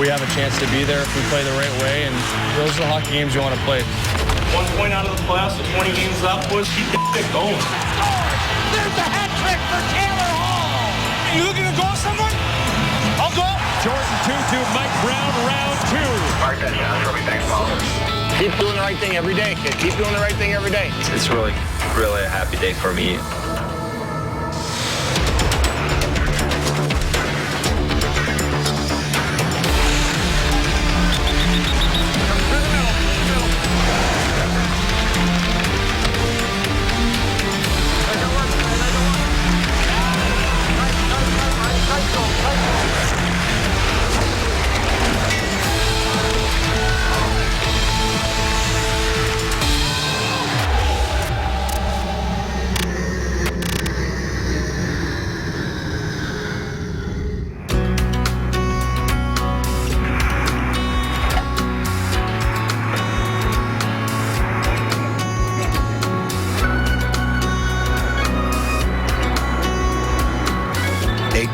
we have a chance to be there if we play the right way, and those are the hockey games you want to play. 1 point out of the playoffs with 20 games left, boys. Keep the shit going. There's the hat trick for Taylor Hall. You looking to go somewhere? I'll go. Jordan 2-2, Mike Brown, round 2. Keep doing the right thing every day, kid. Keep doing the right thing every day. It's really a happy day for me.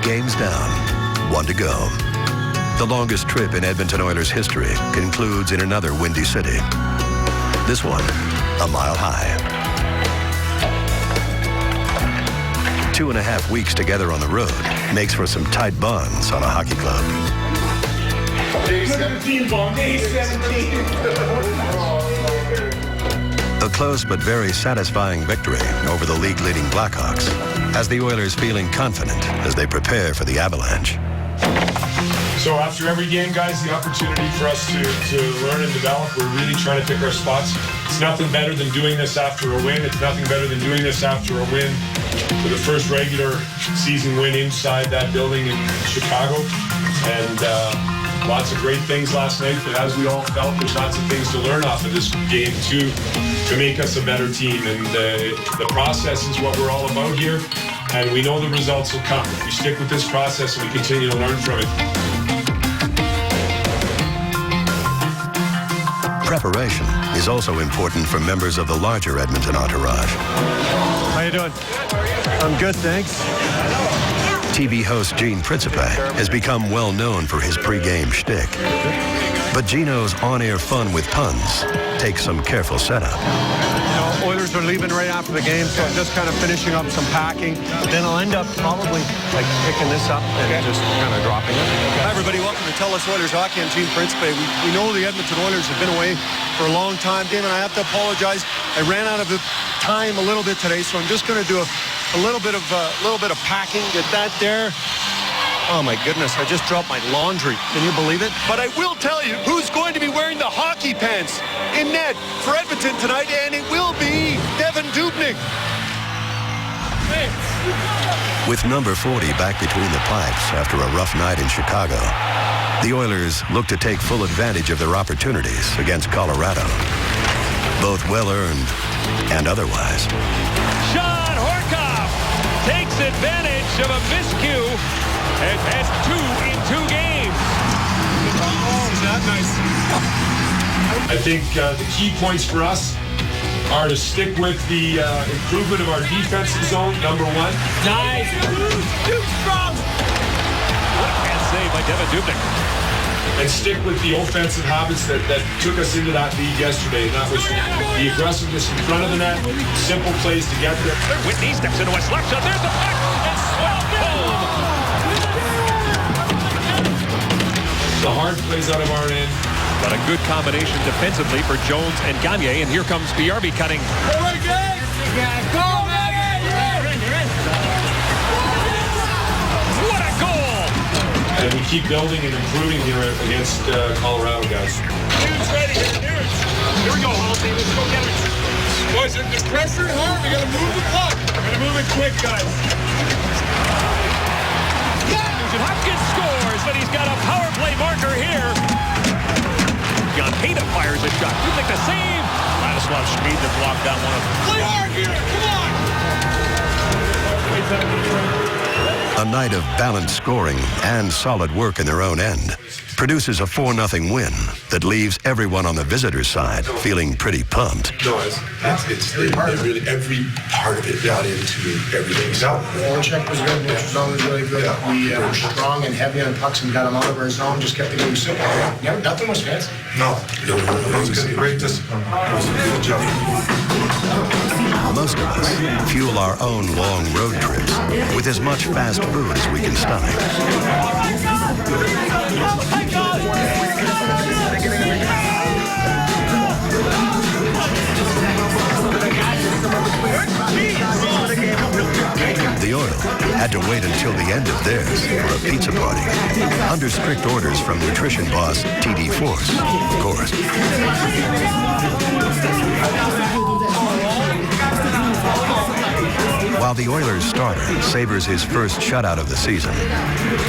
Games down, 1 to go. The longest trip in Edmonton Oilers history concludes in another windy city. This one, a mile high. 2.5 weeks together on the road makes for some tight bonds on a hockey club. Day 17, Bond. Day 17. A close but very satisfying victory over the league-leading Blackhawks has the Oilers feeling confident as they prepare for the Avalanche. So after every game, guys, the opportunity for us to learn and develop. We're really trying to pick our spots. It's nothing better than doing this after a win. It's nothing better than doing this after a win for the first regular season win inside that building in Chicago. And lots of great things last night, but as we all felt, there's lots of things to learn off of this game too, to make us a better team. And the process is what we're all about here, and we know the results will come if we stick with this process and we continue to learn from it. Preparation is also important for members of the larger Edmonton entourage. How you doing? I'm good, thanks. TV host Gene Principe has become well known for his pregame shtick. But Gino's on-air fun with puns takes some careful setup. Oilers are leaving right after the game, so I'm just kind of finishing up some packing. Then I'll end up probably like picking this up and just kind of dropping it. Hi, everybody. Welcome to Tell Us Oilers Hockey. I'm Gene Principe. We know the Edmonton Oilers have been away for a long time. Damon, I have to apologize. I ran out of the time a little bit today, so I'm just going to do a little bit of packing. Get that there. Oh my goodness, I just dropped my laundry. Can you believe it? But I will tell you who's going to be wearing the hockey pants in net for Edmonton tonight, and it will be Devan Dubnyk. With number 40 back between the pipes after a rough night in Chicago, the Oilers look to take full advantage of their opportunities against Colorado, both well-earned and otherwise. Sean Horcoff takes advantage of a miscue and has 2 in 2 games. Oh, is that nice? I think the key points for us are to stick with the improvement of our defensive zone, number 1. Nice. Too strong. What a pass save by Devan Dubnyk. And stick with the offensive habits that took us into that lead yesterday. And that was the aggressiveness in front of the net, simple plays to get there. Whitney steps into a slap shot. There's the puck. And swept home. The hard plays out of our end. But a good combination defensively for Jones and Gagne. And here comes BRB cutting. What a goal! And we keep building and improving here against Colorado, guys. Dude's ready. Here we go, Halsey. Let's go get it. Boys, the pressure hard. We got to move the puck. We're going to move it quick, guys. Hopkins scores, but he's got a power play marker here. Jan Peta fires a shot. You make the save. Ladislav Schmid to block that one. Play hard here. Come on. A night of balanced scoring and solid work in their own end produces a 4-0 win that leaves everyone on the visitor's side feeling pretty pumped. No, it's really every part of it got into everything. So, Check was good, which was always really good. We were strong and heavy on pucks and got them out of our zone, just kept the game simple. Yeah, nothing was fancy. no, it was great discipline. It was a good job. Most of us fuel our own long road trips with as much fast food as we can stomach. The Oil had to wait until the end of theirs for a pizza party, under strict orders from nutrition boss T.D. Force, of course. While the Oilers starter savors his first shutout of the season,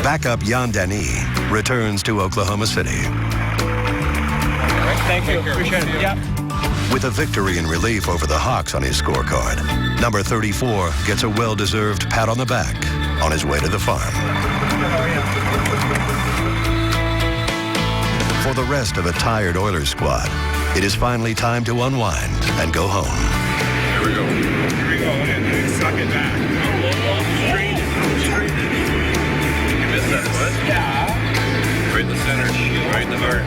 backup Jan Denny returns to Oklahoma City. Thank you. Appreciate it. Yeah. With a victory in relief over the Hawks on his scorecard, number 34 gets a well-deserved pat on the back on his way to the farm. For the rest of a tired Oilers squad, it is finally time to unwind and go home. Here we go. Here we go. And suck it back. Straight it. You missed that foot? Yeah. Right in the center. Right in the heart.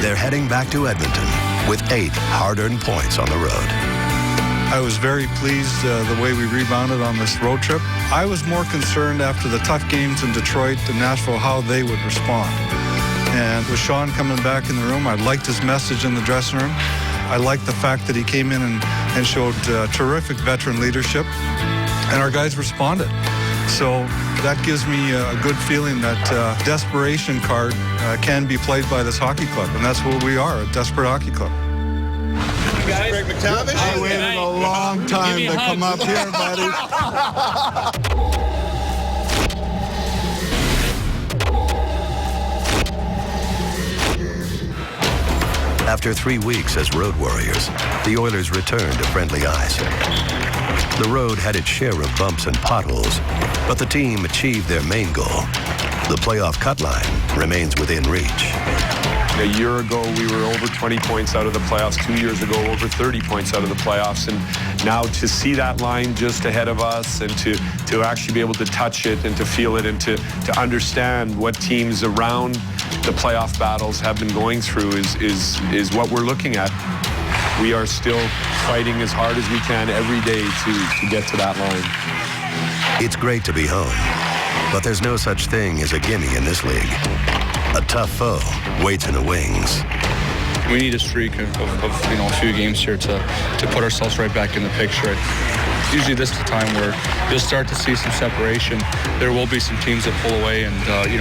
They're heading back to Edmonton with 8 hard-earned points on the road. I was very pleased the way we rebounded on this road trip. I was more concerned after the tough games in Detroit and Nashville how they would respond. And with Sean coming back in the room, I liked his message in the dressing room. I liked the fact that he came in and showed terrific veteran leadership, and our guys responded. So that gives me a good feeling that desperation card can be played by this hockey club, and that's what we are, a desperate hockey club. Greg McTavish. I waited a long time to come up here, buddy. After 3 weeks as road warriors, the Oilers return to friendly ice. The road had its share of bumps and potholes, but the team achieved their main goal. The playoff cut line remains within reach. A year ago, we were over 20 points out of the playoffs. 2 years ago, over 30 points out of the playoffs. And now to see that line just ahead of us and to actually be able to touch it and to feel it and to understand what teams around the playoff battles have been going through is what we're looking at. We are still fighting as hard as we can every day to get to that line. It's great to be home, but there's no such thing as a gimme in this league. A tough foe waits in the wings. We need a streak of a few games here to put ourselves right back in the picture. Usually this is the time where you'll start to see some separation. There will be some teams that pull away, and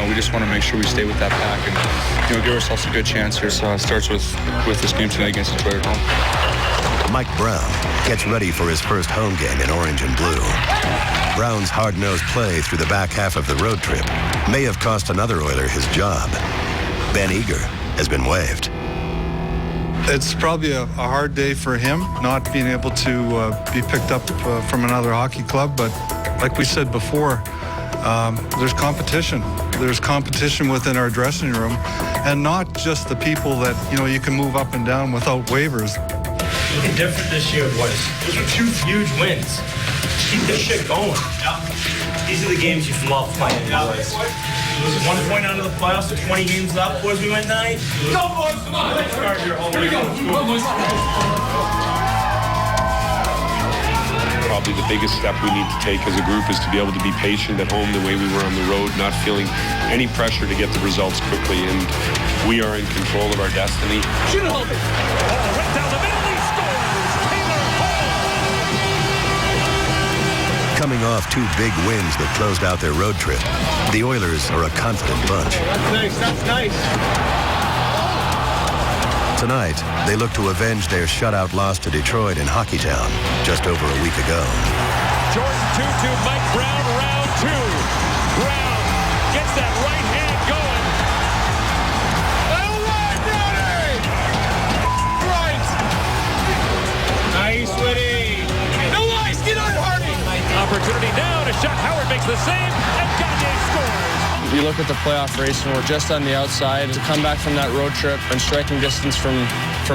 we just want to make sure we stay with that pack and give ourselves a good chance here. So it starts with this game tonight against Detroit at home. Mike Brown gets ready for his first home game in orange and blue. Brown's hard-nosed play through the back half of the road trip may have cost another Oiler his job. Ben Eager has been waived. It's probably a hard day for him, not being able to be picked up from another hockey club. But like we said before, there's competition. There's competition within our dressing room, and not just the people that, you can move up and down without waivers. Something different this year, boys. Those are 2 huge wins. Keep this shit going. Yeah. These are the games you love playing, boys. It was 1 point out of the playoffs, so 20 games left, boys. We went tonight. Go, boys! Come on! Here we go. Come on, boys. Probably the biggest step we need to take as a group is to be able to be patient at home the way we were on the road, not feeling any pressure to get the results quickly, and we are in control of our destiny. Shoot it, Holtby. Right down the middle, he scores! Taylor Hall! Coming off 2 big wins that closed out their road trip, the Oilers are a confident bunch. That's nice. That's nice. Tonight, they look to avenge their shutout loss to Detroit in Hockeytown just over a week ago. Jordan 2-2, Mike Brown, round 2. Brown gets that right hand going. Nice, Whitty. No ice, get on Hardy. Opportunity now to shot. Howard makes the save, and Gagne scores. You look at the playoff race, and we're just on the outside. To come back from that road trip and striking distance from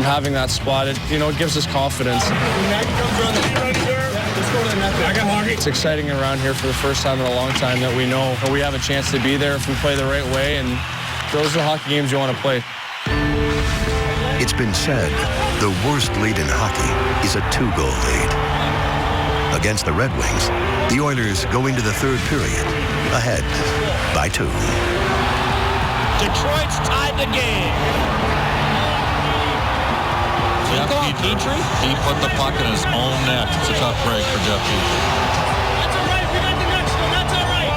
having that spot, it gives us confidence. It's exciting around here for the first time in a long time that we know we have a chance to be there if we play the right way, and those are the hockey games you want to play. It's been said the worst lead in hockey is a 2-goal lead. Against the Red Wings, the Oilers go into the third period ahead by 2. Detroit's tied the game. Jeff Petrie, he put the puck in his own net. It's a tough break for Jeff Petrie. That's all right. We got the next one. That's all right.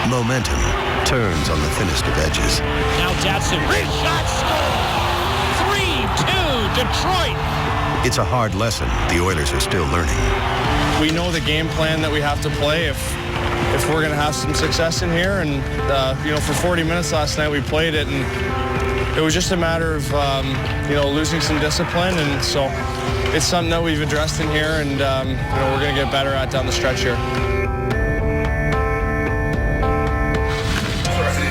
Momentum turns on the thinnest of edges. Now Datsun, shot, score. 3-2, Detroit. It's a hard lesson the Oilers are still learning. We know the game plan that we have to play if we're going to have some success in here. And, for 40 minutes last night we played it, and it was just a matter of, losing some discipline. And so it's something that we've addressed in here, and, we're going to get better at down the stretch here.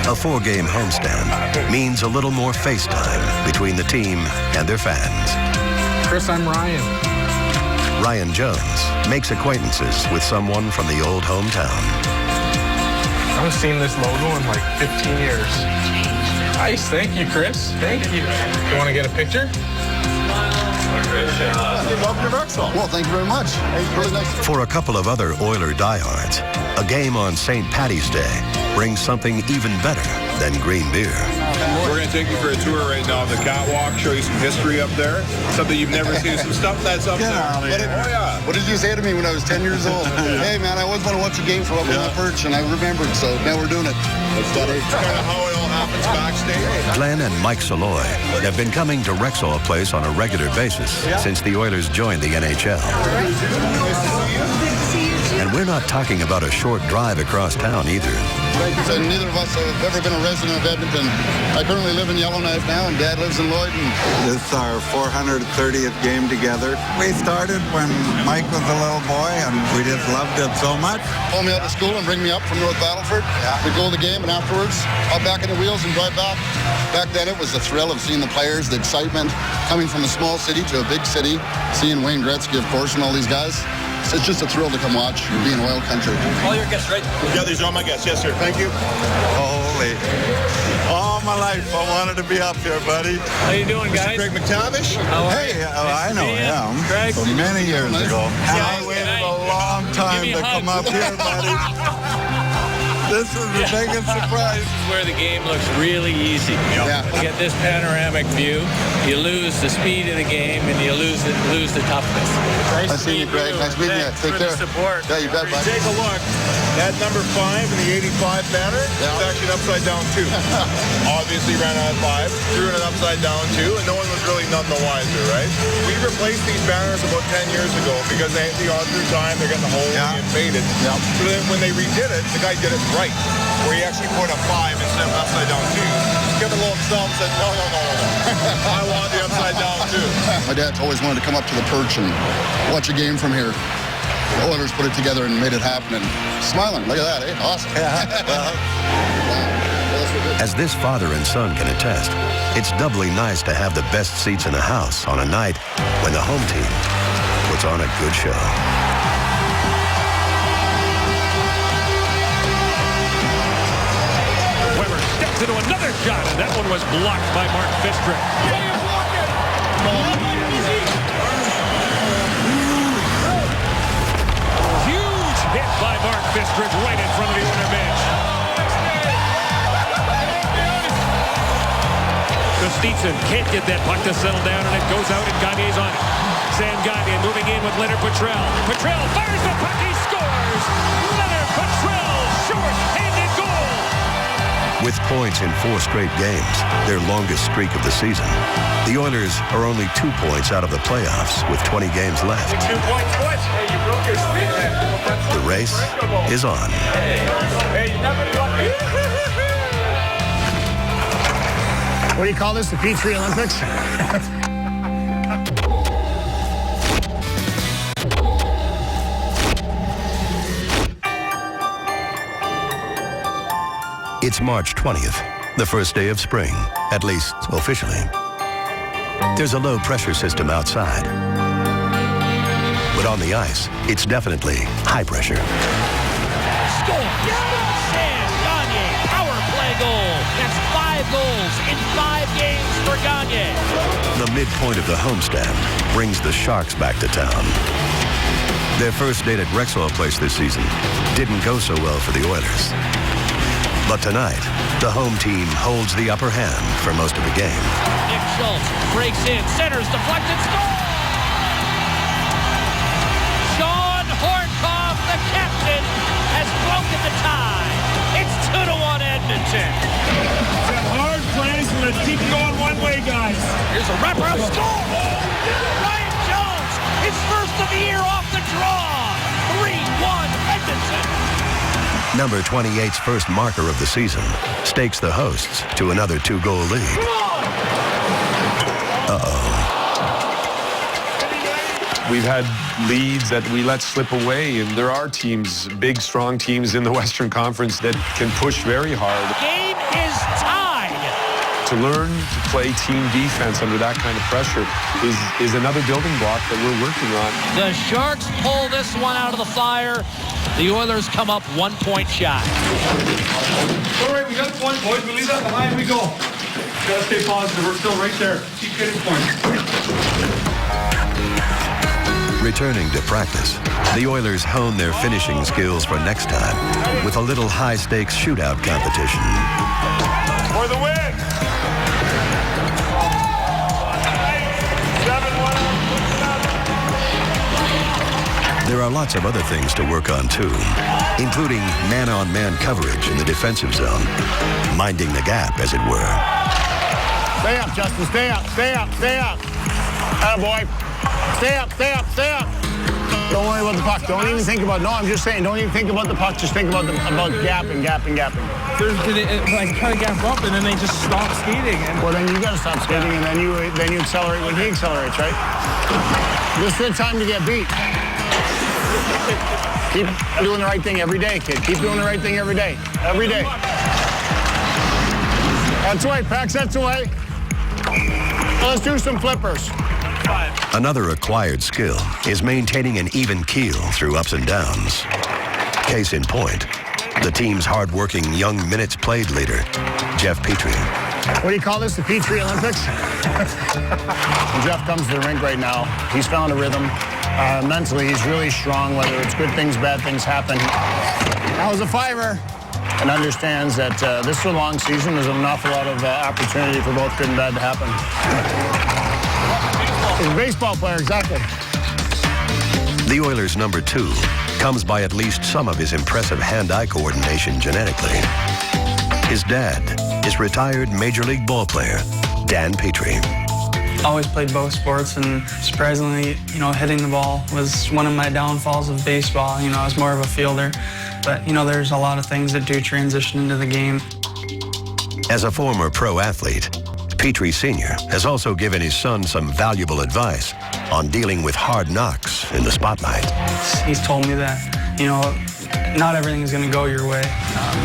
A 4-game homestand means a little more face time between the team and their fans. Chris, I'm Ryan. Ryan Jones makes acquaintances with someone from the old hometown. I haven't seen this logo in like 15 years. Nice, thank you, Chris. Thank you. You want to get a picture? Welcome to Rexall. Well, thank you very much. Really nice. For a couple of other Oiler diehards, a game on St. Paddy's Day brings something even better than green beer. We're going to take you for a tour right now of the catwalk, show you some history up there, something you've never seen, some stuff that's up there. What did you say to me when I was 10 years old? Hey, man, I always want to watch a game from up on that perch, and I remembered, so now we're doing it. It's kind of how it all happens backstage. Glenn and Mike Saloy have been coming to Rexall Place on a regular basis since the Oilers joined the NHL. And we're not talking about a short drive across town either. So neither of us have ever been a resident of Edmonton. I currently live in Yellowknife now, and Dad lives in Lloyd. This is our 430th game together. We started when Mike was a little boy, and we just loved it so much. Pull me out of school and bring me up from North Battleford. We'd go to the game, and afterwards, hop back in the wheels and drive back. Back then, it was the thrill of seeing the players, the excitement, coming from a small city to a big city, seeing Wayne Gretzky, of course, and all these guys. So it's just a thrill to come watch and be in oil country. All your guests, right? Yeah, these are all my guests. Yes, sir. Thank you. Holy. All my life, I wanted to be up here, buddy. How you doing, guys? Greg McTavish. Hey, I know him. Greg. From many years ago. I waited a long time to come up here, buddy. This is the biggest surprise. This is where the game looks really easy. Yeah. You get this panoramic view, you lose the speed of the game, and you lose the toughness. Nice seeing you, Greg. Nice meeting you. Take care. Support. Yeah, you bet, bud. Take a look. That number 5 in the 85 banner is actually an upside down 2. Obviously ran out of 5, threw in an upside down 2, and no one was really none the wiser, right? We replaced these banners about 10 years ago because they through time they're getting the whole and faded. Yeah. So then when they redid it, the guy did it right, where he actually put a 5 instead of an upside down 2. Give him a little thumb and said, no. I want the upside down 2. My dad's always wanted to come up to the perch and watch a game from here. The Oilers put it together and made it happen, and smiling. Look at that, eh? Awesome. As this father and son can attest, it's doubly nice to have the best seats in the house on a night when the home team puts on a good show. Weber steps into another shot, and that one was blocked by Mark Fistrick. Huge hit by Mark Fistrick right in front of the Oiler bench. Kostitsyn can't get that puck to settle down, and it goes out, and Gagne's on it. Sam Gagne moving in with Leonard Petrell. Petrell fires the puck, he scores! Leonard Petrell, short-handed goal! With points in 4 straight games, their longest streak of the season, the Oilers are only 2 points out of the playoffs with 20 games left. 2 points, what? Hey, you broke your stick. The race is on. Hey, you never got me. What do you call this? The P3 Olympics? It's March 20th, the first day of spring, at least officially. There's a low-pressure system outside. But on the ice, it's definitely high pressure. Score! Sam Gagner, power play goal. That's 5 goals in 5 games for Gagner. The midpoint of the homestand brings the Sharks back to town. Their first date at Rexall Place this season didn't go so well for the Oilers. But tonight, the home team holds the upper hand for most of the game. Nick Schultz breaks in, centers, deflected, score! Sean Hornkoff, the captain, has broken the tie. It's 2-1 Edmonton. It's a hard place. We're going to keep going one way, guys. Here's a wrapper-up score! Ryan Jones, his first of the year off the draw. 3-1 Edmonton. Number 28's first marker of the season stakes the hosts to another 2-goal lead. Uh-oh. We've had leads that we let slip away, and there are teams, big, strong teams in the Western Conference that can push very hard. Game is tied. To learn to play team defense under that kind of pressure is another building block that we're working on. The Sharks pull this one out of the fire. The Oilers come up 1 point shy. All right, we got the point, boys. We leave that behind. We go. Gotta stay positive. We're still right there. Keep getting points. Returning to practice, the Oilers hone their finishing skills for next time with a little high-stakes shootout competition. For the win! There are lots of other things to work on, too, including man-on-man coverage in the defensive zone, minding the gap, as it were. Stay up, Justin. Stay up. Stay up. Stay up. Attaboy. Stay up. Stay up. Stay up. Don't worry about the puck. Don't even think about. No, I'm just saying. Don't even think about the puck. Just think about gapping. They like try to gap up and then they just stop skating. Well, then you got to stop skating, and then you accelerate when he accelerates, right? This is the time to get beat. Keep doing the right thing every day, kid. Keep doing the right thing every day. Every day. That's the way, Pax. That's the way. Well, let's do some flippers. Another acquired skill is maintaining an even keel through ups and downs. Case in point, the team's hard-working young minutes played leader, Jeff Petrie. What do you call this, the Petrie Olympics? When Jeff comes to the rink right now, he's found a rhythm. Mentally, he's really strong, whether it's good things, bad things happen. Now he's a fiver and understands that this is a long season. There's an awful lot of opportunity for both good and bad to happen. He's a baseball player, exactly. The Oilers' number 2 comes by at least some of his impressive hand-eye coordination genetically. His dad is retired Major League ball player Dan Petrie. Always played both sports, and surprisingly, hitting the ball was one of my downfalls of baseball. I was more of a fielder, but there's a lot of things that do transition into the game. As a former pro athlete, Petrie Sr. has also given his son some valuable advice on dealing with hard knocks in the spotlight. He's told me that, not everything is going to go your way.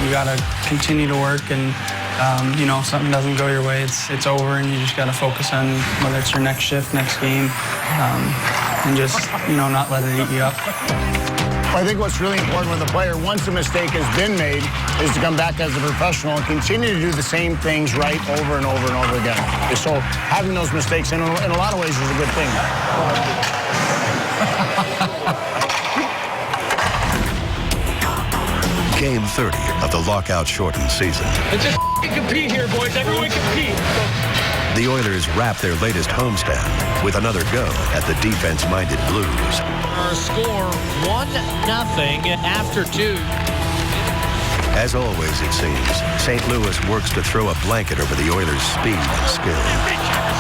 You got to continue to work, and if something doesn't go your way, it's over, and you just got to focus on whether it's your next shift, next game, and just, not let it eat you up. I think what's really important with a player, once a mistake has been made, is to come back as a professional and continue to do the same things right over and over and over again. So having those mistakes in a lot of ways is a good thing. Game 30 of the lockout-shortened season. Let's just compete here, boys. Everyone compete. The Oilers wrap their latest homestand with another go at the defense-minded Blues. Score 1-0 after 2. As always, it seems, St. Louis works to throw a blanket over the Oilers' speed and skill.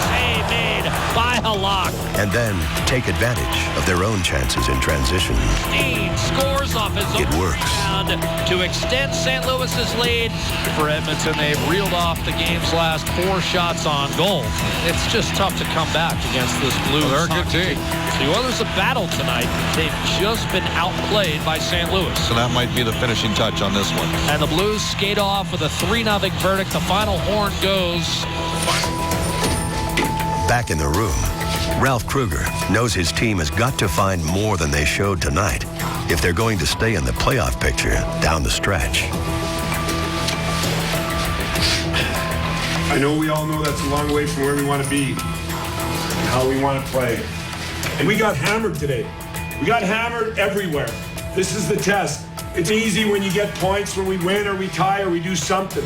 Save made by Halak. And then take advantage of their own chances in transition. Steen scores off his own rebound to extend St. Louis's lead. For Edmonton, they've reeled off the game's last 4 shots on goal. It's just tough to come back against this Blues. They're a good team. The Oilers have battled tonight. They've just been outplayed by St. Louis. So that might be the finishing touch on this one. And the Blues skate off with a 3-0 verdict. The final horn goes. Back in the room, Ralph Krueger knows his team has got to find more than they showed tonight if they're going to stay in the playoff picture down the stretch. I know we all know that's a long way from where we want to be and how we want to play. And we got hammered today. We got hammered everywhere. This is the test. It's easy when you get points, when we win or we tie or we do something.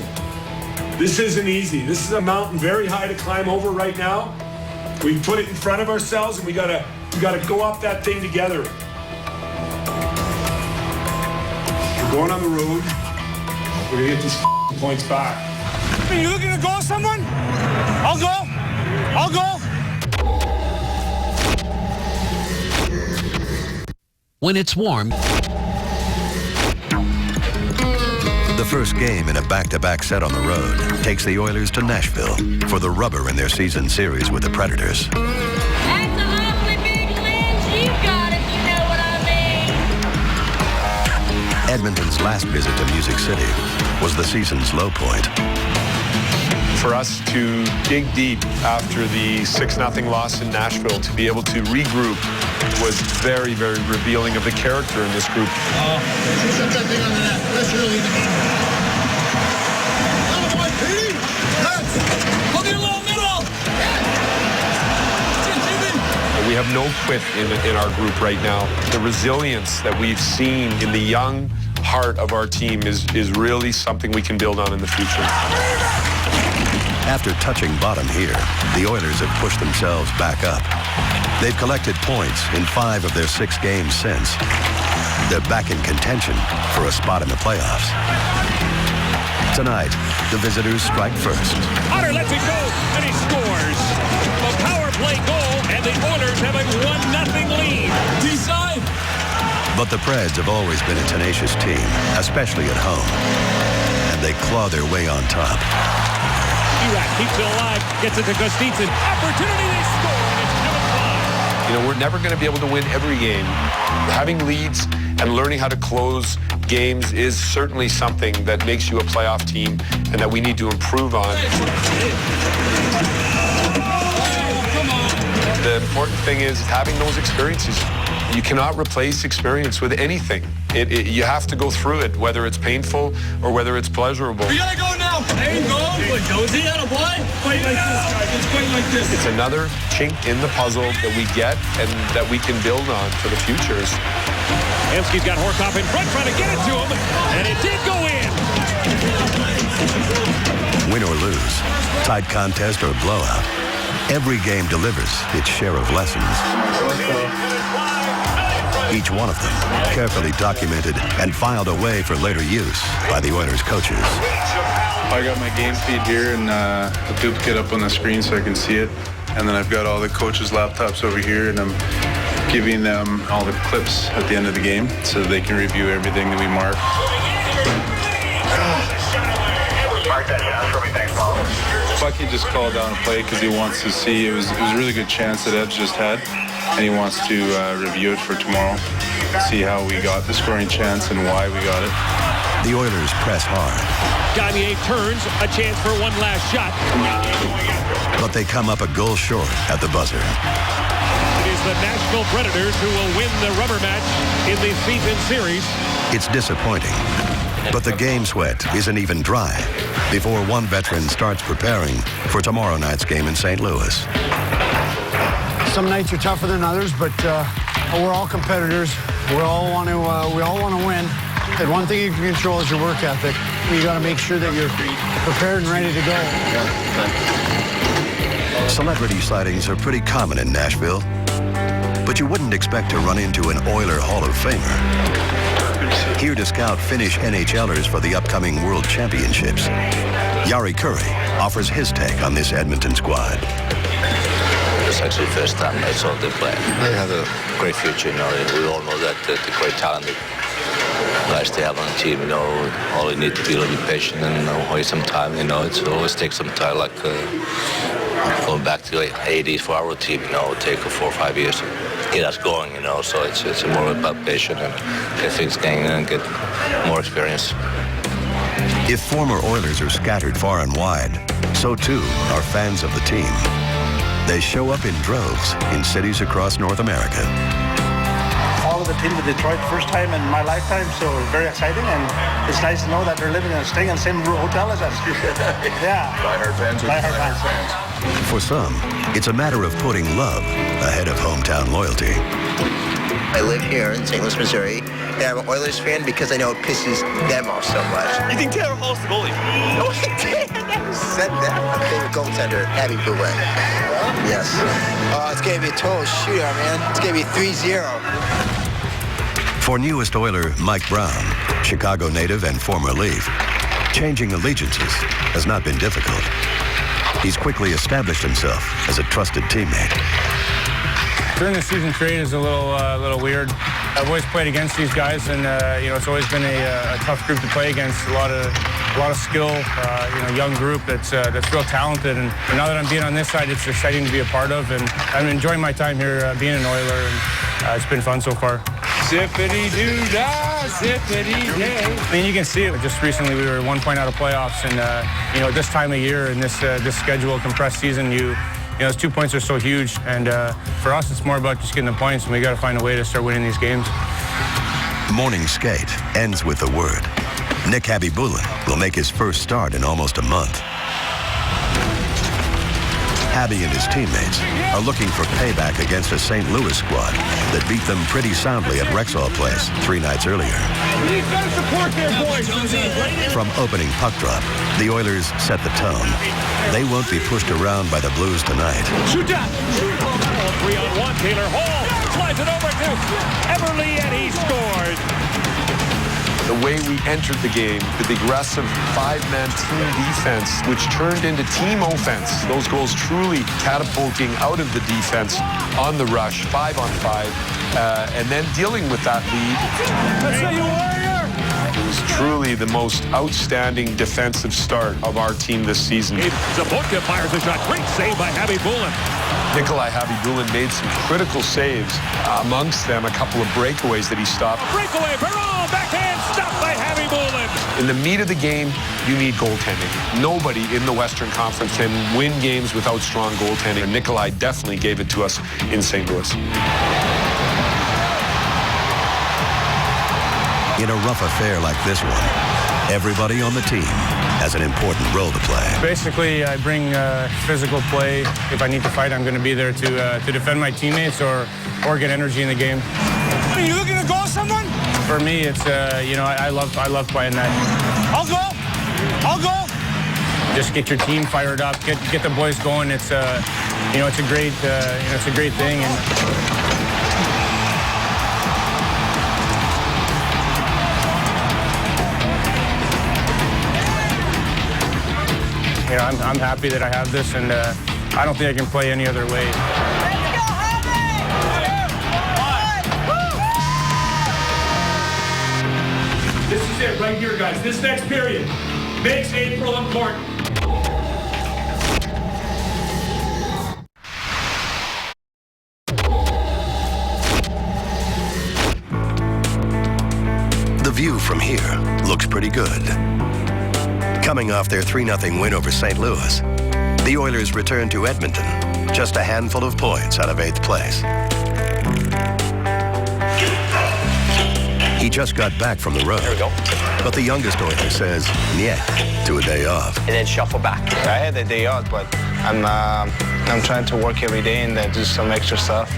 This isn't easy. This is a mountain very high to climb over right now. We put it in front of ourselves and we gotta go up that thing together. We're going on the road. We're gonna get these points back. Are you looking to go with someone? I'll go. I'll go. When it's warm. The first game in a back-to-back set on the road takes the Oilers to Nashville for the rubber in their season series with the Predators. That's an awfully big lens you've got, if you know what I mean. Edmonton's last visit to Music City was the season's low point. For us to dig deep after the 6-0 loss in Nashville, to be able to regroup was very, very revealing of the character in this group. Shut that thing on the net. That's really easy. Come on, Petey. Look at your little middle. We have no quit in our group right now. The resilience that we've seen in the young heart of our team is really something we can build on in the future. After touching bottom here, the Oilers have pushed themselves back up. They've collected points in 5 of their 6 games since. They're back in contention for a spot in the playoffs. Tonight, the visitors strike first. Otter lets it go, and he scores. A power play goal, and the Oilers have a 1-0 lead. D-side. But the Preds have always been a tenacious team, especially at home. And they claw their way on top. Irak keeps it alive, gets it to Kostitsin. Opportunity, they score, and it's 2-5. You know, we're never going to be able to win every game. Having leads and learning how to close games is certainly something that makes you a playoff team and that we need to improve on. The important thing is having those experiences. You cannot replace experience with anything. You have to go through it, whether it's painful or whether it's pleasurable. We gotta go now. There you go. Josie, out of play. Fight like this, guys. It's fight like this. It's another chink in the puzzle that we get and that we can build on for the futures. Hemsky's got Horcoff in front, trying to get it to him, and it did go in. Win or lose, tight contest or blowout, every game delivers its share of lessons. Each one of them carefully documented and filed away for later use by the Oilers coaches. I got my game feed here and a duplicate up on the screen so I can see it. And then I've got all the coaches' laptops over here, and I'm giving them all the clips at the end of the game so they can review everything that we mark. Bucky just called down a play because he wants to see. It was a really good chance that Ed's just had, and he wants to review it for tomorrow, see how we got the scoring chance and why we got it. The Oilers press hard. Gagner turns, a chance for one last shot. But they come up a goal short at the buzzer. It is the Nashville Predators who will win the rubber match in the season series. It's disappointing, but the game sweat isn't even dry before one veteran starts preparing for tomorrow night's game in St. Louis. Some nights are tougher than others, but we're all competitors. We all want to win. And one thing you can control is your work ethic. You got to make sure that you're prepared and ready to go. Celebrity sightings are pretty common in Nashville, but you wouldn't expect to run into an Oiler Hall of Famer. Here to scout Finnish NHLers for the upcoming World Championships, Jari Kurri offers his take on this Edmonton squad. It's actually the first time I saw them play. They have a great future, you know. We all know that the great talented guys they have on the team, you know. All you need to be a little bit patient and wait some time, you know. It always takes some time, like going back to the 80s for our team, you know, it take 4 or 5 years. get us going, so it's more about patience and get things going and get more experience. If former Oilers are scattered far and wide, so too are fans of the team. They show up in droves in cities across North America. Follow the team to Detroit first time in my lifetime, so very exciting, and it's nice to know that they're living and staying in the same hotel as us. Yeah. Die-hard fans. Die-hard fans. For some, it's a matter of putting love ahead of hometown loyalty. I live here in St. Louis, Missouri, and I'm an Oilers fan because I know it pisses them off so much. You think Taylor Hall's the goalie? No, I didn't. I never said that. My favorite goaltender, Abby Boulin. Yes. It's going to be a total shootout, man. It's going to be 3-0. For newest Oiler Mike Brown, Chicago native and former Leaf, changing allegiances has not been difficult. He's quickly established himself as a trusted teammate. During the season, trade is a little weird. I've always played against these guys, and it's always been a tough group to play against. A lot of skill, young group that's real talented. And now that I'm being on this side, it's exciting to be a part of, and I'm enjoying my time here being an Oiler, and it's been fun so far. Zippity-doo-dah, zippity-day. I mean, you can see it. Just recently, we were 1 point out of playoffs, and this time of year in this schedule, compressed season, those 2 points are so huge, and for us, it's more about just getting the points, and we got to find a way to start winning these games. Morning skate ends with a word. Nick Habibulin will make his first start in almost a month. Habby and his teammates are looking for payback against a St. Louis squad that beat them pretty soundly at Rexall Place 3 nights earlier. You've got to support their boys. From opening puck drop, the Oilers set the tone. They won't be pushed around by the Blues tonight. Shoot that! 3-on-1, Taylor Hall slides it over to Everly, and he scores. The way we entered the game, the aggressive 5-man team defense, which turned into team offense. Those goals truly catapulting out of the defense on the rush, 5-on-5, and then dealing with that lead. That's how you warrior! It was truly the most outstanding defensive start of our team this season. Zabotka fires a shot. Great save by Habibulin. Nikolai Habibulin made some critical saves, amongst them a couple of breakaways that he stopped. Breakaway, Perron, backhand, stopped by Habibulin. In the meat of the game, you need goaltending. Nobody in the Western Conference can win games without strong goaltending. And Nikolai definitely gave it to us in St. Louis. In a rough affair like this one, everybody on the team has an important role to play. Basically, I bring physical play. If I need to fight, I'm going to be there to defend my teammates or get energy in the game. Are you looking to goal someone? For me, it's I love playing that. I'll go. Just get your team fired up, get the boys going. It's it's a great thing. And I'm happy that I have this, and I don't think I can play any other way. This is it right here, guys. This next period makes April important. The view from here looks pretty good. Coming off their 3-0 win over St. Louis, the Oilers return to Edmonton, just a handful of points out of 8th place. He just got back from the road. There we go. But the youngest Oiler says niet to a day off. And then shuffle back. I had the day off, but I'm trying to work every day and do some extra stuff,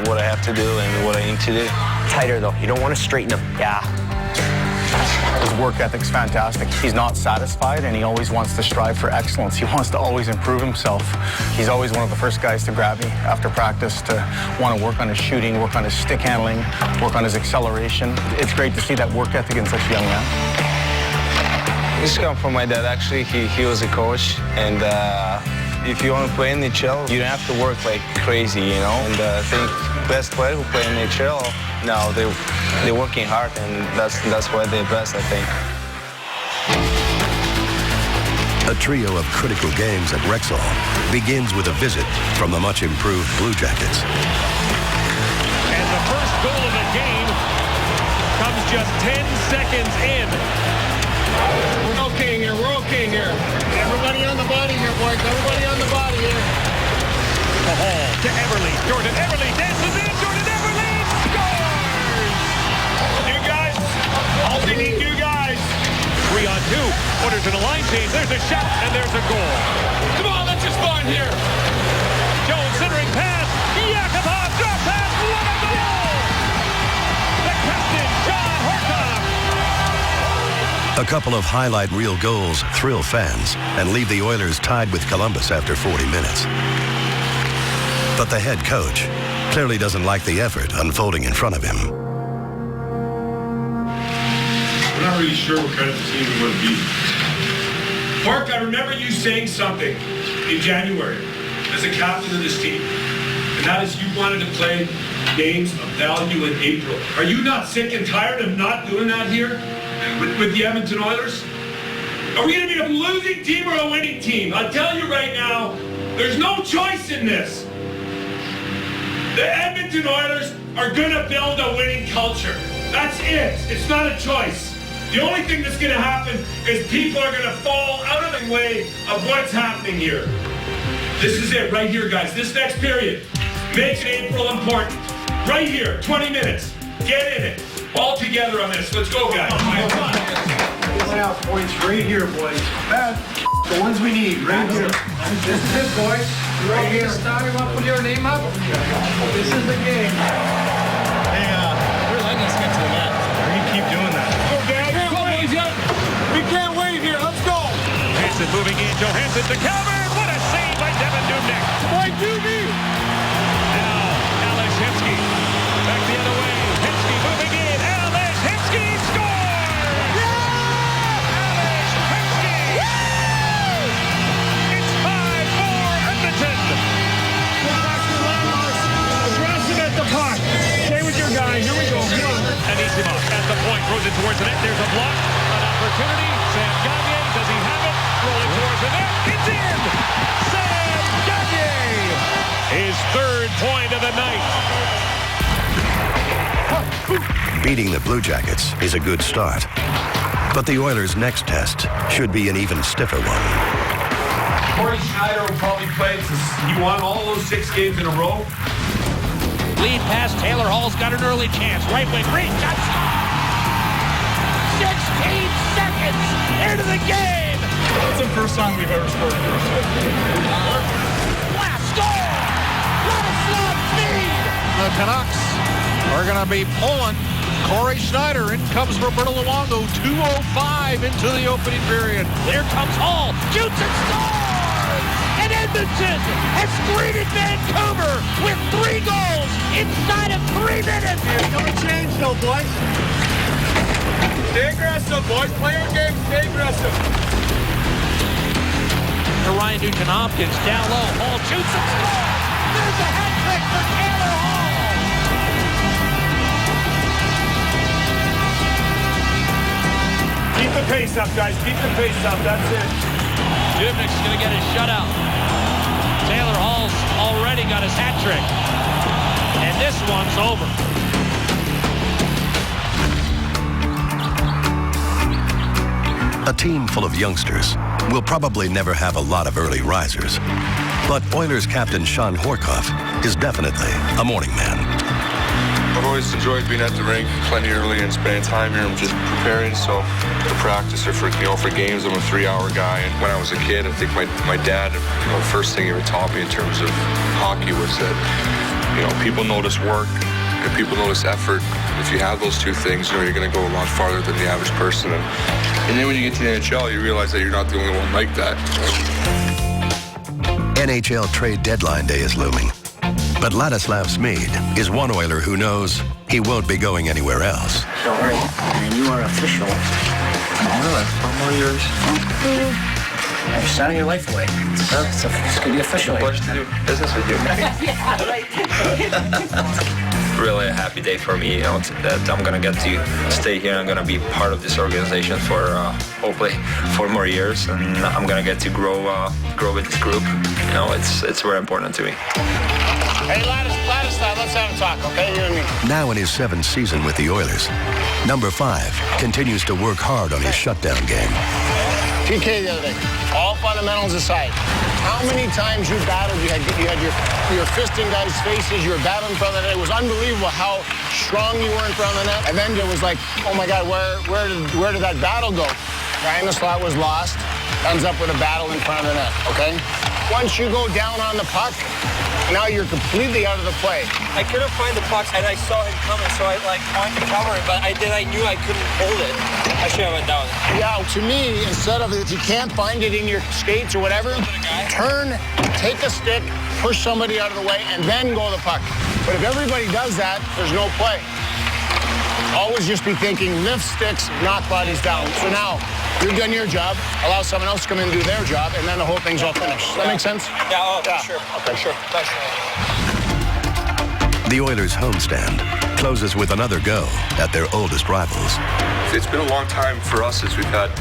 what I have to do and what I need to do. Tighter though. You don't want to straighten them. Yeah. His work ethic's fantastic. He's not satisfied, and he always wants to strive for excellence. He wants to always improve himself. He's always one of the first guys to grab me after practice to want to work on his shooting, work on his stick handling, work on his acceleration. It's great to see that work ethic in such a young man. This comes from my dad, actually. He was a coach, and if you want to play in the NHL, you don't have to work like crazy, And I think best players who play in the NHL, now they're working hard, and that's why they're best, I think. A trio of critical games at Rexall begins with a visit from the much-improved Blue Jackets. goal of the game comes just 10 seconds in. We're okay here. We're okay here. Everybody on the body here, boys. Everybody on the body here. Hall to Everly. Jordan Everly dances in. Jordan Everly scores! You guys, all they need, you guys. 3-on-2. Oilers in a line change. There's a shot, and there's a goal. Come on, let's just find here. Jones centering pass. Yakupov drop pass. What a goal! The captain, John Horcoff. A couple of highlight reel goals thrill fans and leave the Oilers tied with Columbus after 40 minutes. But the head coach clearly doesn't like the effort unfolding in front of him. We're not really sure what kind of team we want to be. Mark, I remember you saying something in January as a captain of this team, and that is you wanted to play games of value in April. Are you not sick and tired of not doing that here with the Edmonton Oilers? Are we going to be a losing team or a winning team? I'll tell you right now, there's no choice in this. The Edmonton Oilers are going to build a winning culture. That's it. It's not a choice. The only thing that's going to happen is people are going to fall out of the way of what's happening here. This is it right here, guys. This next period makes April important. Right here, 20 minutes. Get in it. All together on this. Let's go, guys. Lay out points right here, boys. Bad. The ones we need, right here. This is it, boys. Right here. Start him up with your name up. This is the game. Hey, we're letting us get to the net. We're going to keep doing that. We can't wait here. Let's go. Hansen moving in. Johansson to Calvert. What a save by Devin Dubnyk. Boy, Doobie. Now, Alex Hemsky. Back the other way. Hemsky moving in. Alex Hemsky scores! Alex Hemsky! It's 5-4 Edmonton. Aggressive at the puck. Stay with your guy. Here we go. Come on. Anisimov at the point. Throws it towards the net. There's a block. An opportunity. Sam Gagner. Does he have it? Rolling towards the net. It's in! Sam Gagner! His third point of the night. Beating the Blue Jackets is a good start. But the Oilers' next test should be an even stiffer one. Corey Schneider will probably play because he won all those 6 games in a row. Lead pass. Taylor Hall's got an early chance. Right wing. Reed shot. 16 seconds into the game. That's the first time we've ever scored. Last score. Ladislav Speed. The Canucks are going to be pulling Corey Schneider. In comes Roberto Luongo. 2:05 into the opening period. Here comes Hall. Shoots and scores. And Edmonton has greeted Vancouver with 3 goals inside of 3 minutes. Don't change though, boys. Stay aggressive, boys. Play your game. Stay aggressive. To Ryan Nugent-Hopkins. Down low. Hall shoots and scores. There's a hat trick for Taylor Hall. Keep the pace up, guys. Keep the pace up. That's it. Dubnyk's going to get his shutout. Taylor Hall's already got his hat trick. And this one's over. A team full of youngsters will probably never have a lot of early risers. But Oilers captain Sean Horcoff is definitely a morning man. I've always enjoyed being at the rink plenty early and spending time here and just preparing. So for practice or for games, I'm a 3-hour guy. And when I was a kid, I think my dad, the first thing he ever taught me in terms of hockey was that, people notice work and people notice effort. If you have those 2 things, you're going to go a lot farther than the average person. And then when you get to the NHL, you realize that you're not the only one like that. NHL trade deadline day is looming. But Ladislav Smid is one Oiler who knows he won't be going anywhere else. Don't worry, and you are official. Oh, 4 more years. You're signing your life away. It's going to be official. It's a pleasure to do business with you. Yeah, right. Really a happy day for me, that I'm going to get to stay here. I'm going to be part of this organization for hopefully 4 more years, and I'm going to get to grow with this group. It's very important to me. Hey, Ladislav, let's have a talk, okay? You and me. Now in his 7th season with the Oilers, number 5 continues to work hard on his shutdown game. TK the other day, all fundamentals aside, how many times you battled, you had your fist in guys' faces, you were battling in front of the net. It was unbelievable how strong you were in front of the net. And then it was like, oh my God, where did that battle go? Ryan Slot was lost, ends up with a battle in front of the net, okay? Once you go down on the puck, now you're completely out of the play. I couldn't find the puck, and I saw him coming, so I wanted to cover it, but I knew I couldn't hold it. I should have went down. Yeah, to me, instead of if you can't find it in your skates or whatever, turn, take a stick, push somebody out of the way, and then go the puck. But if everybody does that, there's no play. Always just be thinking, lift sticks, knock bodies down. So now, you've done your job, allow someone else to come in and do their job, and then the whole thing's all finished. Does that make sense? Yeah, sure. Okay, sure. Thanks. The Oilers' homestand closes with another go at their oldest rivals. It's been a long time for us as we've had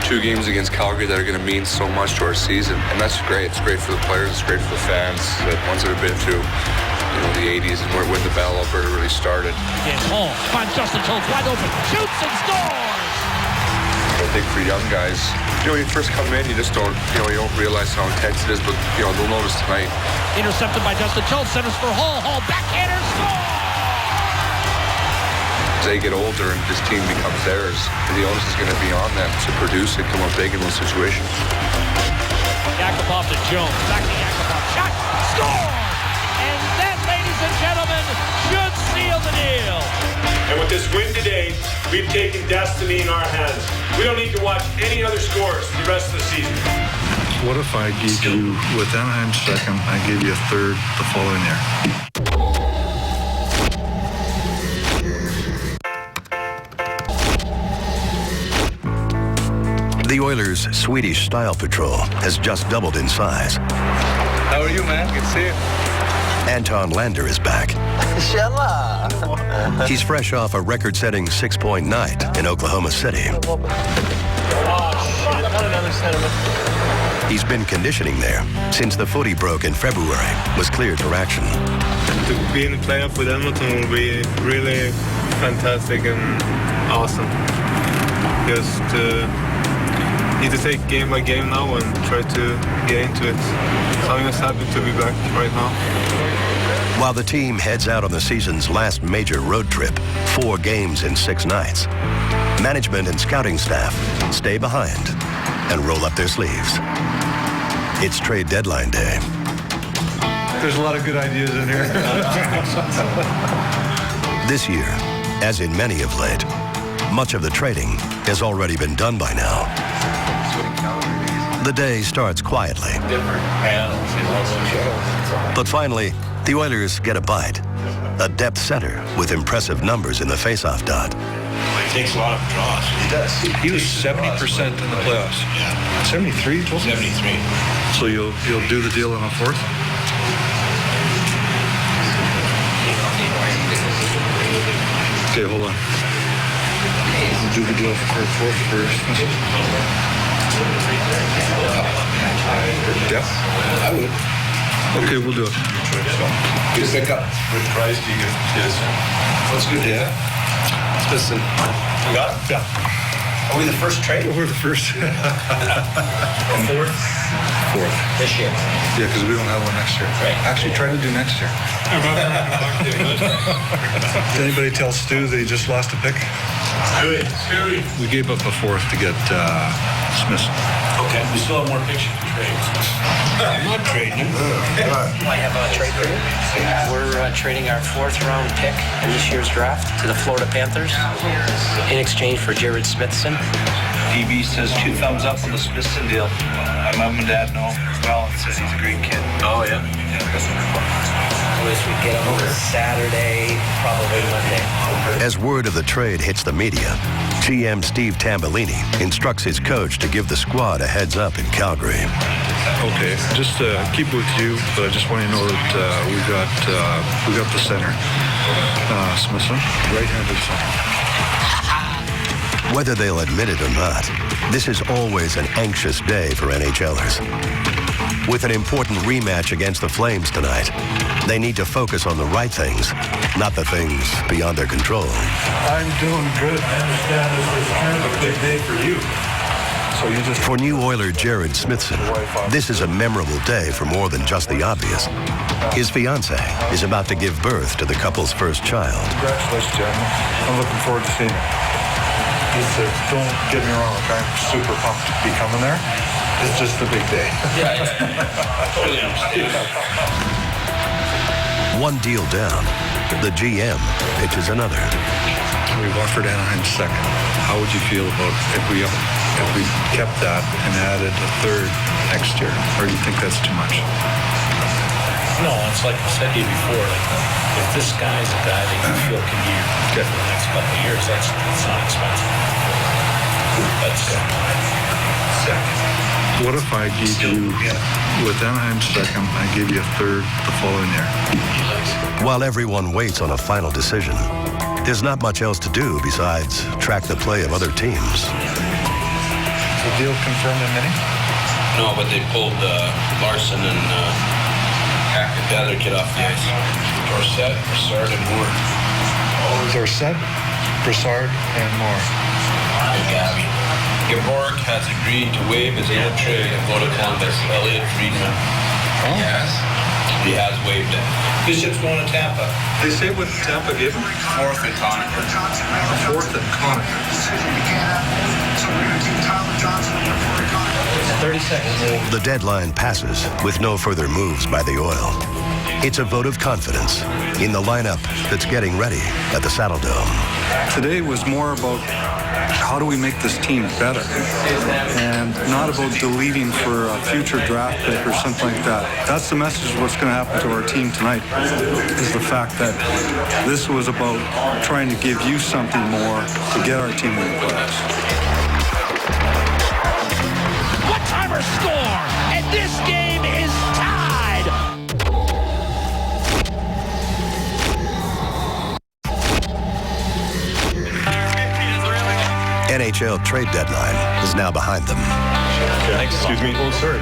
2 games against Calgary that are going to mean so much to our season, and that's great. It's great for the players, it's great for the fans, the ones that have been through the 80s and when the Battle of Alberta really started. Again, Hall finds Justin Schultz wide open, shoots and scores! I think for young guys, when you first come in, you just don't, you don't realize how intense it is, but, they'll notice tonight. Intercepted by Justin Schultz, centers for Hall, backhander, score! As they get older and this team becomes theirs, the onus is going to be on them to produce and come up big in those situations. Yakupov to Jones, back to Yakupov, shot, score! And that, ladies and gentlemen, should seal the deal. And with this win today, we've taken destiny in our hands. We don't need to watch any other scores for the rest of the season. What if I gave you, with Anaheim second, I gave you a third the following year? The Oilers' Swedish Style Patrol has just doubled in size. How are you, man? Good to see you. Anton Lander is back. Shella. He's fresh off a record-setting 6-point night in Oklahoma City. He's been conditioning there since the foot he broke in February was cleared for action. To be in the playoff with Edmonton will be really fantastic and awesome. Just need to take game by game now and try to get into it. So I'm just happy to be back right now. While the team heads out on the season's last major road trip, 4 games in 6 nights, management and scouting staff stay behind and roll up their sleeves. It's trade deadline day. There's a lot of good ideas in here. This year, as in many of late, much of the trading has already been done by now. The day starts quietly. But finally, the Oilers get a bite. A depth center with impressive numbers in the faceoff dot. He takes a lot of draws. He does. He was 70% in the playoffs. Yeah. 73 total? 73. So you'll do the deal on a fourth? Okay, hold on. We'll do the deal for a fourth first. Yeah, I would. Okay, we'll do it. Just pick up. Which price do you get? Yes. That's good. Yeah. Listen, You got it? Yeah. are we the first trade? We're the first. Fourth? Fourth. This year. Yeah, because we don't have one next year. Right. Actually, try to do next year. Did anybody tell Stu that he just lost a pick? We gave up a fourth to get Smith. Okay, we still have more picks to trade. I'm not trading him. I have a trade for you. We're trading our 4th round pick in this year's draft to the Florida Panthers in exchange for Jared Smithson. DB says 2 thumbs up on the Smithson deal. My mom and dad know well and says he's a great kid. Oh, yeah? I wish we'd get him Saturday, probably Monday. As word of the trade hits the media, GM Steve Tambellini instructs his coach to give the squad a heads up in Calgary. Okay, just keep it with you, but I just want you to know that we got the center, Smithson, right-handed center. Whether they'll admit it or not, this is always an anxious day for NHLers. With an important rematch against the Flames tonight, they need to focus on the right things, not the things beyond their control. I'm doing good. I understand this is kind of a big day for you. For new Oiler Jared Smithson, this is a memorable day for more than just the obvious. His fiancée is about to give birth to the couple's first child. Congratulations, gentlemen. I'm looking forward to seeing you. Don't get me wrong, I'm super pumped to be coming there. It's just a big day. Totally understand. One deal down, the GM pitches another. We've offered Anaheim second. How would you feel about if we kept that and added a third next year? Or do you think that's too much? No, it's like I said to you before, if this guy's a guy that you feel can be good for the next couple of years, that's not expensive. That's second. What if I gave you, with Anaheim second, I gave you a third the following year? While everyone waits on a final decision, there's not much else to do besides track the play of other teams. Is the deal confirmed in many? No, but they pulled Larson and the other kid off the ice. Dorsett, Brassard, and Moore. Dorsett, Brassard, and Moore. And Gabby. Gaborik has agreed to waive his annual trade and go to Columbus. Elliot Friedman. Yes. He has waived it. Bishop's going to Tampa. They say what Tampa gave him? Fourth and Connor. Fourth and Connor. 30 seconds. The deadline passes with no further moves by the Oil. It's a vote of confidence in the lineup that's getting ready at the Saddle Dome. Today was more about how do we make this team better, and not about deleting for a future draft pick or something like that. That's the message of what's going to happen to our team tonight, is the fact that this was about trying to give you something more to get our team in the playoffs. One-timer score, and this game is tied. NHL trade deadline is now behind them. Excuse me. Oh, sorry.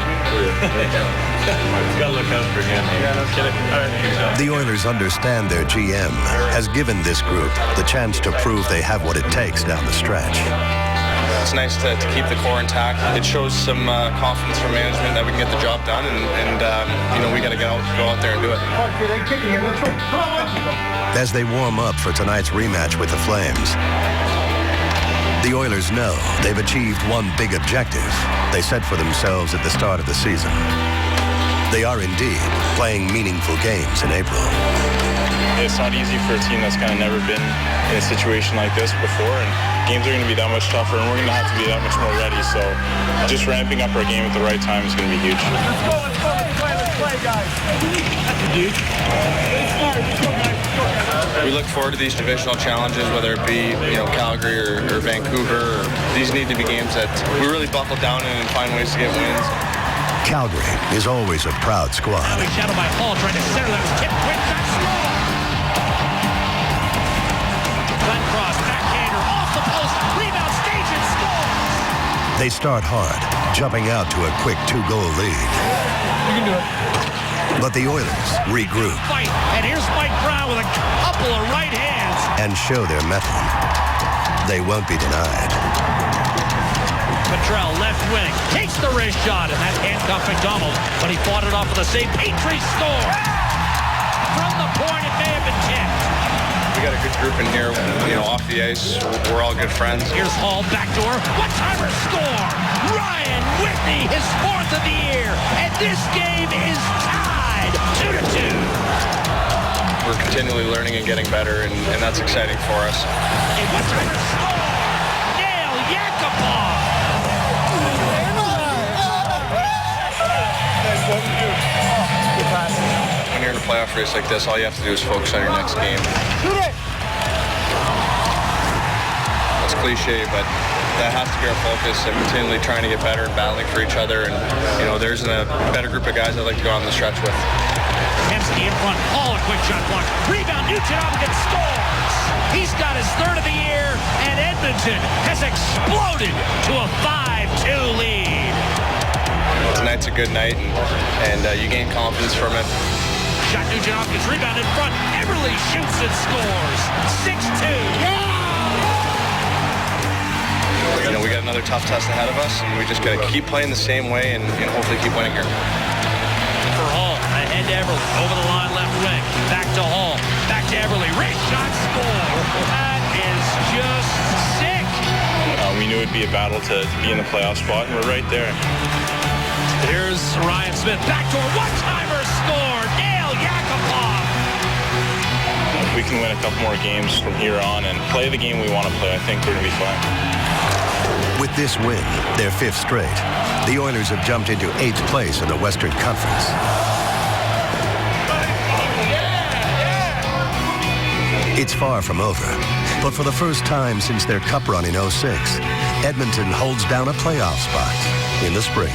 Gotta look out for him. Yeah, no kidding. All right. The Oilers understand their GM has given this group the chance to prove they have what it takes down the stretch. It's nice to keep the core intact. It shows some confidence from management that we can get the job done, and we got to go out there and do it. As they warm up for tonight's rematch with the Flames, the Oilers know they've achieved one big objective they set for themselves at the start of the season. They are indeed playing meaningful games in April. It's not easy for a team that's kind of never been in a situation like this before, and games are going to be that much tougher, and we're going to have to be that much more ready. So just ramping up our game at the right time is going to be huge. Let's play, guys. We look forward to these divisional challenges, whether it be Calgary or Vancouver. These need to be games that we really buckle down in and find ways to get wins. Calgary is always a proud squad. Now he's shadowed by Hall trying to center that. Tip quick, that's slow. Glenn Cross, backhander, off the post, rebound, stage and score. They start hard, jumping out to a quick 2-goal lead. You can do it. But the Oilers regroup. Fight, and here's Mike Brown with a couple of right hands. And show their mettle. They won't be denied. Petrell, left wing, takes the wrist shot, and that's handcuffed McDonald. But he fought it off with a save. Petrie score. From the point, it may have been tipped. We got a good group in here, off the ice. We're all good friends. Here's Hall, backdoor, one-timer score. Ryan Whitney, his fourth of the year, and this game is tied 2-2. We're continually learning and getting better, and that's exciting for us. A one-timer score. Nail Yakupov. When you're in a playoff race like this, all you have to do is focus on your next game. It's cliche, but that has to be our focus and continually trying to get better and battling for each other. And, you know, there isn't a better group of guys I'd like to go on the stretch with. Hemsky in front. Hall, a quick shot block. Rebound. Nugent scores. He's got his third of the year, and Edmonton has exploded to a 5-2 lead. Tonight's a good night, and you gain confidence from it. Shot Nugent rebound in front. Eberle shoots and scores. 6-2. You know, we got another tough test ahead of us, and we just got to keep playing the same way and hopefully keep winning here. For Hall, ahead to Eberle, over the line, left wing, back to Hall, back to Eberle, wrist shot, score. That is just sick. We knew it'd be a battle to be in the playoff spot, and we're right there. Here's Ryan Smith, backdoor one-timer score, Nail Yakupov. If we can win a couple more games from here on and play the game we want to play, I think we're going to be fine. With this win, their fifth straight, the Oilers have jumped into 8th place in the Western Conference. It's far from over, but for the first time since their cup run in '06, Edmonton holds down a playoff spot in the spring.